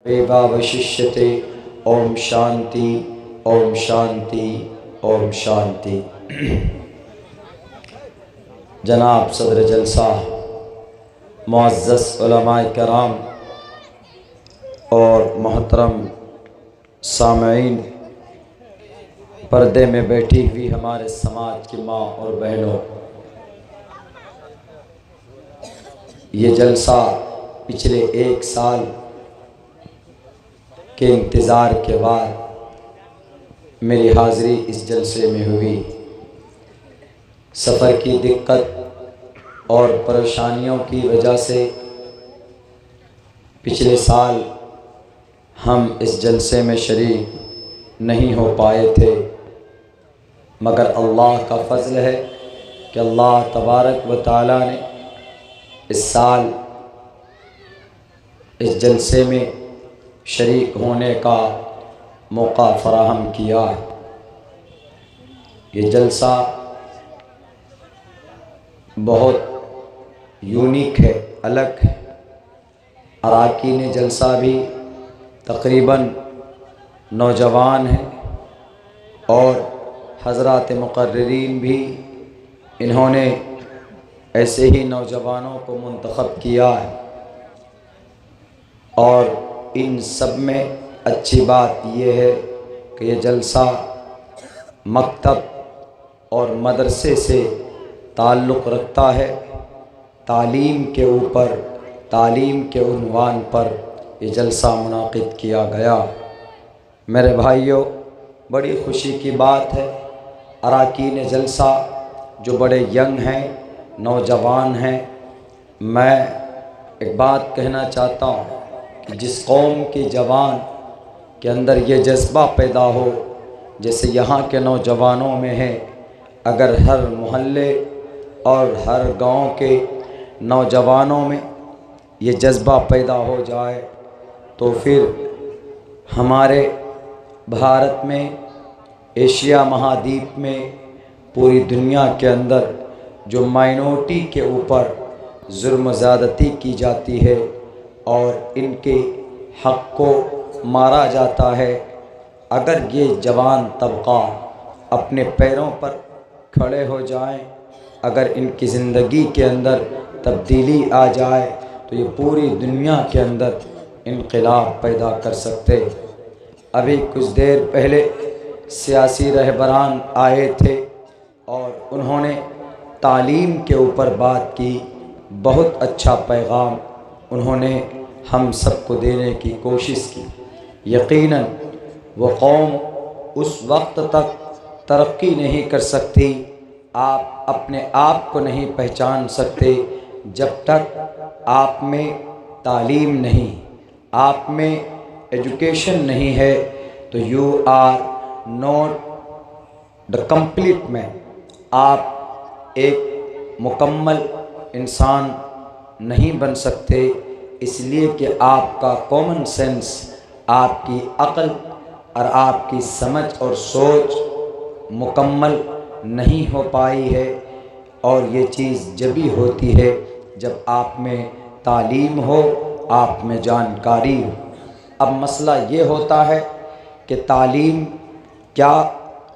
वैशिष्यते। ओम शांति, ओम शांति, ओम शांति। जनाब सदर जलसा, मुअज़्ज़ज़ उलमाए कराम और मोहतरम सामईन, पर्दे में बैठी हुई हमारे समाज की माँ और बहनों, ये जलसा पिछले 1 साल के इंतज़ार के बाद मेरी हाज़िरी इस जलसे में हुई। सफ़र की दिक्कत और परेशानियों की वजह से पिछले साल हम इस जलसे में शरीक नहीं हो पाए थे, मगर अल्लाह का फ़ज़ल है कि अल्लाह तबारक व तआला ने इस साल इस जलसे में शरीक होने का मौका फ़राहम किया। ये जलसा बहुत यूनिक है, अलग है। अराकीन जलसा भी तकरीबन नौजवान हैं और हज़रात मुक़र्रिरीन भी इन्होंने ऐसे ही नौजवानों को मुंतख़ब किया है। और इन सब में अच्छी बात यह है कि ये जलसा मकतब और मदरसे से ताल्लुक़ रखता है। तालीम के ऊपर, तालीम के उन्वान पर ये जलसा मुनाक़िद किया गया। मेरे भाइयों, बड़ी ख़ुशी की बात है, अराकीन जलसा जो बड़े यंग हैं, नौजवान हैं, मैं एक बात कहना चाहता हूँ कि जिस कौम के जवान के अंदर ये जज्बा पैदा हो, जैसे यहाँ के नौजवानों में है, अगर हर मोहल्ले और हर गांव के नौजवानों में ये जज्बा पैदा हो जाए तो फिर हमारे भारत में, एशिया महाद्वीप में, पूरी दुनिया के अंदर जो माइनॉरिटी के ऊपर जुल्म ज़्यादती की जाती है और इनके हक़ को मारा जाता है, अगर ये जवान तबका अपने पैरों पर खड़े हो जाएं, अगर इनकी ज़िंदगी के अंदर तब्दीली आ जाए तो ये पूरी दुनिया के अंदर इनक़िलाब पैदा कर सकते। अभी कुछ देर पहले सियासी रहबरान आए थे और उन्होंने तालीम के ऊपर बात की। बहुत अच्छा पैगाम उन्होंने हम सबको देने की कोशिश की। यकीनन वो कौम उस वक्त तक तरक्की नहीं कर सकती, आप अपने आप को नहीं पहचान सकते जब तक आप में तालीम नहीं, आप में एजुकेशन नहीं है, तो you are not the complete man. आप एक मुकम्मल इंसान नहीं बन सकते, इसलिए कि आपका कॉमन सेंस, आपकी अक़ल और आपकी समझ और सोच मुकम्मल नहीं हो पाई है। और ये चीज़ जब भी होती है जब आप में तालीम हो, आप में जानकारी हो। अब मसला ये होता है कि तालीम क्या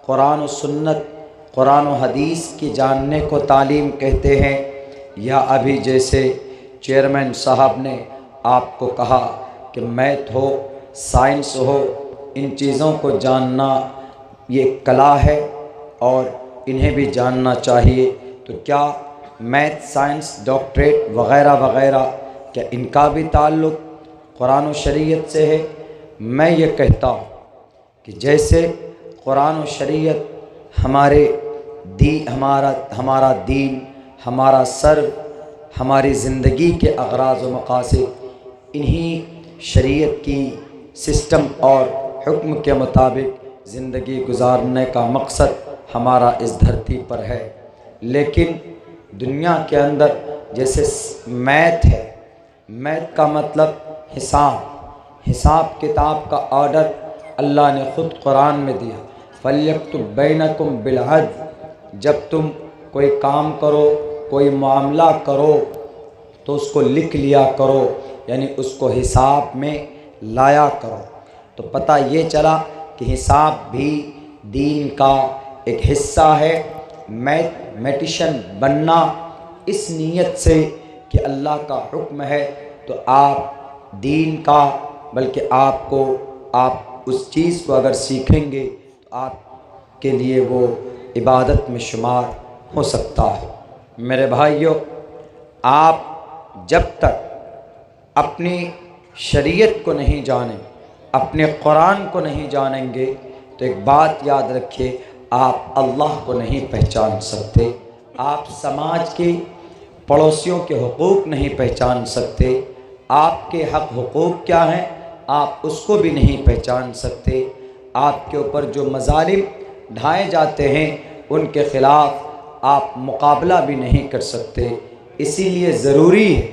कुरान और सुन्नत, कुरान और हदीस की जानने को तालीम कहते हैं, या अभी जैसे चेयरमैन साहब ने आपको कहा कि मैथ हो, साइंस हो, इन चीज़ों को जानना ये कला है और इन्हें भी जानना चाहिए, तो क्या मैथ, साइंस, डॉक्टरेट वग़ैरह वग़ैरह, क्या इनका भी ताल्लुक़ कुरान और शरीयत से है? मैं ये कहता हूँ कि जैसे कुरान और शरीयत हमारा दीन, हमारा सर्व, हमारी ज़िंदगी के अग़राज़ व मक़ासिद, इन्हीं शरीयत की सिस्टम और हुक्म के मुताबिक ज़िंदगी गुजारने का मकसद हमारा इस धरती पर है। लेकिन दुनिया के अंदर जैसे मैथ है, मैथ का मतलब हिसाब किताब का ऑर्डर अल्लाह ने ख़ुद कुरान में दिया, फ़ल्यक्तुब बैनकुम बिलअद्ल। जब तुम कोई काम करो, कोई मामला करो तो उसको लिख लिया करो, यानी उसको हिसाब में لایا کرو۔ تو پتہ یہ چلا کہ حساب بھی دین کا ایک حصہ ہے۔ میتھمیٹیشین بننا اس نیت سے کہ اللہ کا حکم ہے تو آپ دین کا، بلکہ آپ اس چیز کو اگر سیکھیں گے تو آپ کے لیے وہ عبادت میں شمار ہو سکتا ہے۔ میرے بھائیوں، آپ جب تک اپنی شریعت کو نہیں جانیں، اپنے قرآن کو نہیں جانیں گے تو ایک بات یاد رکھیے، آپ اللہ کو نہیں پہچان سکتے، آپ سماج کے پڑوسیوں کے حقوق نہیں پہچان سکتے، آپ کے حق حقوق کیا ہیں آپ اس کو بھی نہیں پہچان سکتے، آپ کے اوپر جو مظالم ڈھائے جاتے ہیں ان کے خلاف آپ مقابلہ بھی نہیں کر سکتے۔ اسی لیے ضروری ہے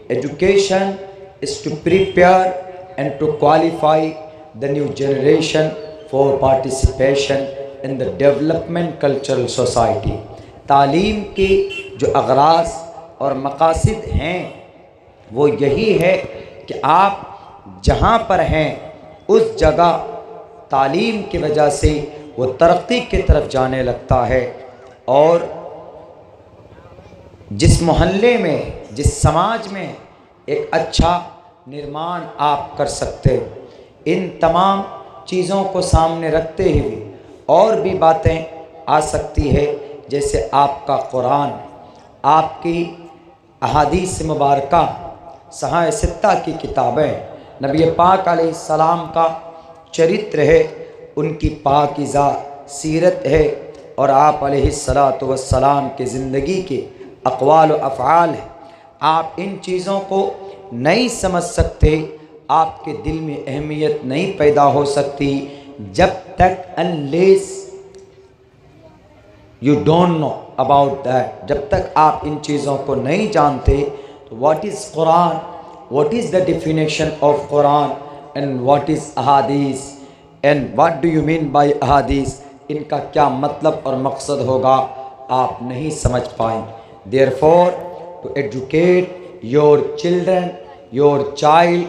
education is to prepare and to qualify the new generation for participation in the development cultural society۔ تعلیم کے جو اغراض اور مقاصد ہیں وہ یہی ہے کہ آپ جہاں پر ہیں اس جگہ تعلیم کی وجہ سے وہ ترقی کی طرف جانے لگتا ہے، اور جس محلے میں، جس سماج میں ایک اچھا نرمان آپ کر سکتے ہو۔ ان تمام چیزوں کو سامنے رکھتے ہوئے اور بھی باتیں آ سکتی ہے، جیسے آپ کا قرآن، آپ کی احادیث مبارکہ، صحاح ستہ کی کتابیں، نبی پاک علیہ السلام کا چرتر ہے، ان کی پاکیزہ سیرت ہے، اور آپ علیہ الصلاۃ والسلام کی زندگی کے اقوال و افعال ہیں۔ آپ ان چیزوں کو نہیں سمجھ سکتے، آپ کے دل میں اہمیت نہیں پیدا ہو سکتی جب تک unless you don't know about that، جب تک آپ ان چیزوں کو نہیں جانتے۔ تو what is Quran, what is the definition of Quran and what is احادیث and what do you mean by احادیث، ان کا کیا مطلب اور مقصد ہوگا آپ نہیں سمجھ پائیں۔ Therefore to educate your children, your child,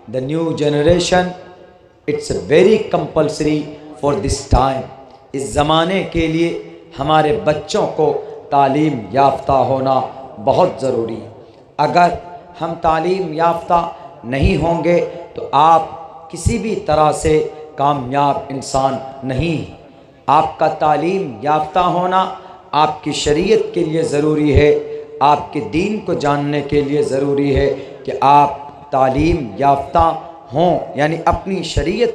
the new generation, it's very compulsory for this time۔ اس زمانے کے لیے ہمارے بچوں کو تعلیم یافتہ ہونا بہت ضروری ہے۔ اگر ہم تعلیم یافتہ نہیں ہوں گے تو آپ کسی بھی طرح سے کامیاب انسان نہیں ہیں۔ آپ کا تعلیم یافتہ ہونا آپ کی شریعت کے لیے ضروری ہے، آپ کے دین کو جاننے کے لیے ضروری ہے کہ آپ تعلیم یافتہ ہوں، یعنی اپنی شریعت